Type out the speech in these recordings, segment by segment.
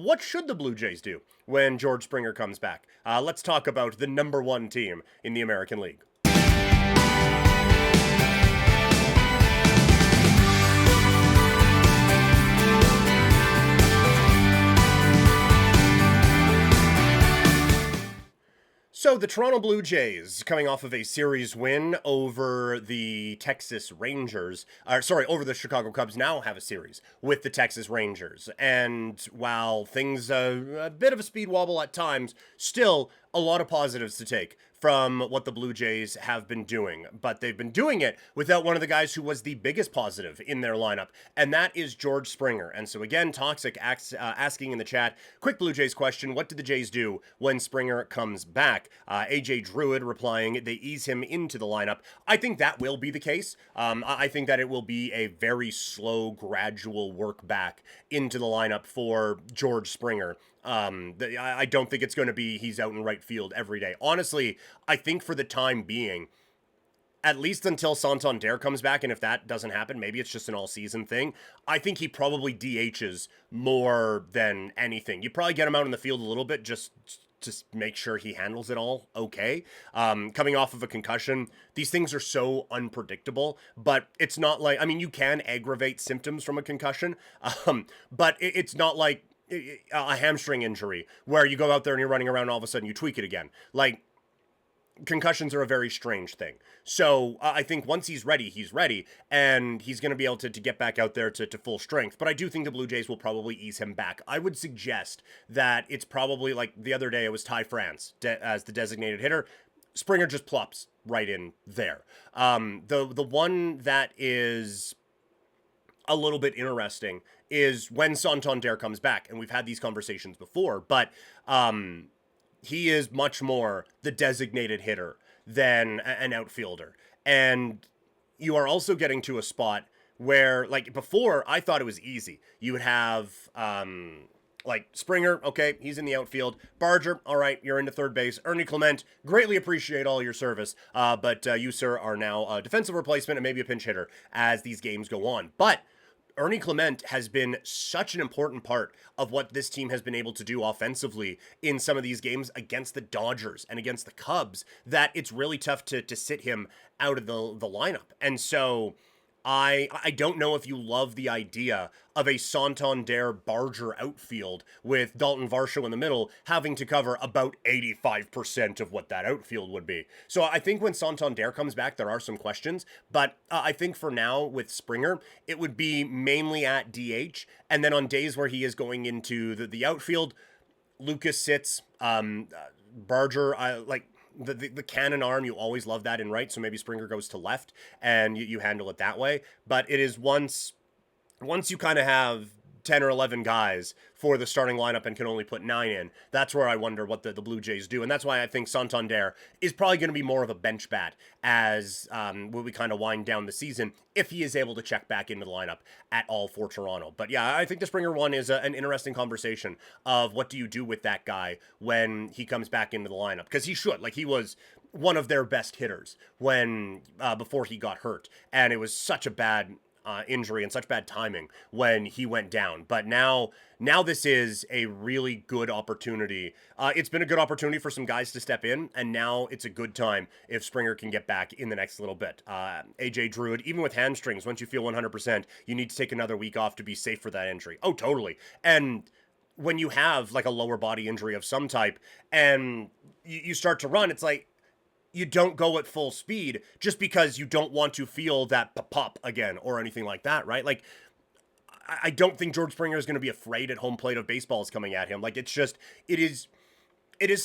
What should the Blue Jays do when George Springer comes back? Let's talk about the number one team in the American League. So the Toronto Blue Jays, coming off of a series win over the Texas Rangers, over the Chicago Cubs, now have a series with the Texas Rangers. And while things a bit of a speed wobble at times, still a lot of positives to take from what the Blue Jays have been doing. But they've been doing it without one of the guys who was the biggest positive in their lineup, and that is George Springer. And so again, Toxic asking in the chat, quick Blue Jays question, what did the Jays do when Springer comes back? AJ Druid replying, they ease him into the lineup. I think that will be the case. I think that it will be a very slow, gradual work back into the lineup for George Springer. I don't think it's going to be he's out in right field every day. Honestly, I think for the time being, at least until Santander comes back, and if that doesn't happen, maybe it's just an all-season thing, I think he probably DHs more than anything. You probably get him out in the field a little bit just to make sure he handles it all okay. Coming off of a concussion, these things are so unpredictable, but it's not like, I mean, you can aggravate symptoms from a concussion, but it's not like a hamstring injury where you go out there and you're running around and all of a sudden you tweak it again. Like, concussions are a very strange thing. So I think once he's ready, and he's going to be able to get back out there to full strength. But I do think the Blue Jays will probably ease him back. I would suggest that it's probably like the other day, it was Ty France as the designated hitter. Springer just plops right in there. The one that is a little bit interesting is when Santander comes back, and we've had these conversations before, but he is much more the designated hitter than an outfielder. And you are also getting to a spot where, like before, I thought it was easy. You would have like Springer, okay, he's in the outfield. Barger, all right, you're into third base. Ernie Clement, greatly appreciate all your service, but you, sir, are now a defensive replacement and maybe a pinch hitter as these games go on. But Ernie Clement has been such an important part of what this team has been able to do offensively in some of these games against the Dodgers and against the Cubs that it's really tough to sit him out of the lineup. And so I don't know if you love the idea of a Santander Barger outfield with Dalton Varsho in the middle having to cover about 85% of what that outfield would be. So I think when Santander comes back, there are some questions, but I think for now with Springer, it would be mainly at DH, and then on days where he is going into the outfield, Lucas sits, Barger, the cannon arm, you always love that in right, so maybe Springer goes to left and you handle it that way. But it is once you kind of have 10 or 11 guys for the starting lineup and can only put 9 in, that's where I wonder what the Blue Jays do. And that's why I think Santander is probably going to be more of a bench bat as we kind of wind down the season, if he is able to check back into the lineup at all for Toronto. But yeah, I think the Springer one is an interesting conversation of what do you do with that guy when he comes back into the lineup. Because he should, like, he was one of their best hitters when before he got hurt. And it was such a bad injury and such bad timing when he went down. But now this is a really good opportunity. It's been a good opportunity for some guys to step in, and now it's a good time if Springer can get back in the next little bit. AJ Druid, even with hamstrings, once you feel 100%, you need to take another week off to be safe for that injury. Oh, totally. And when you have like a lower body injury of some type and you start to run, it's like, you don't go at full speed just because you don't want to feel that pop again or anything like that, right? Like, I don't think George Springer is going to be afraid at home plate of baseballs coming at him. Like, it's just, it is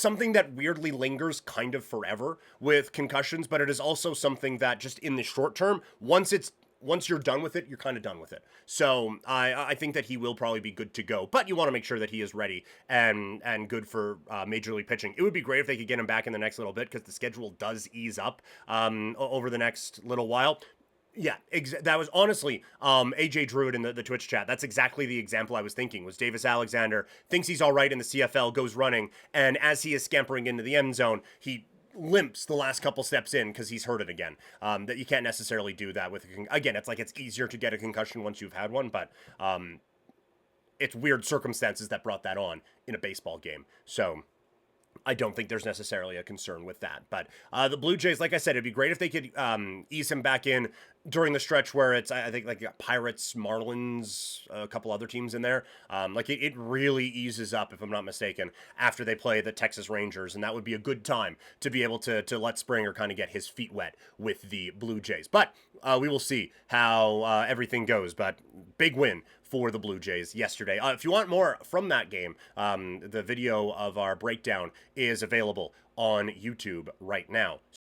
something that weirdly lingers kind of forever with concussions, but it is also something that just in the short term, once you're done with it, you're kind of done with it. So I think that he will probably be good to go, but you want to make sure that he is ready and good for Major League pitching. It would be great if they could get him back in the next little bit because the schedule does ease up over the next little while. Yeah, that was honestly AJ Druid in the Twitch chat. That's exactly the example I was thinking, was Davis Alexander thinks he's all right in the CFL, goes running, and as he is scampering into the end zone, he limps the last couple steps in because he's hurt it again. That you can't necessarily do that with, again, it's like it's easier to get a concussion once you've had one, but it's weird circumstances that brought that on in a baseball game. So I don't think there's necessarily a concern with that. But the Blue Jays, like I said, it'd be great if they could ease him back in during the stretch where it's, I think, like Pirates, Marlins, a couple other teams in there. Like it really eases up, if I'm not mistaken, after they play the Texas Rangers. And that would be a good time to be able to let Springer kind of get his feet wet with the Blue Jays. But we will see how everything goes. But big win for the Blue Jays yesterday. If you want more from that game, the video of our breakdown is available on YouTube right now.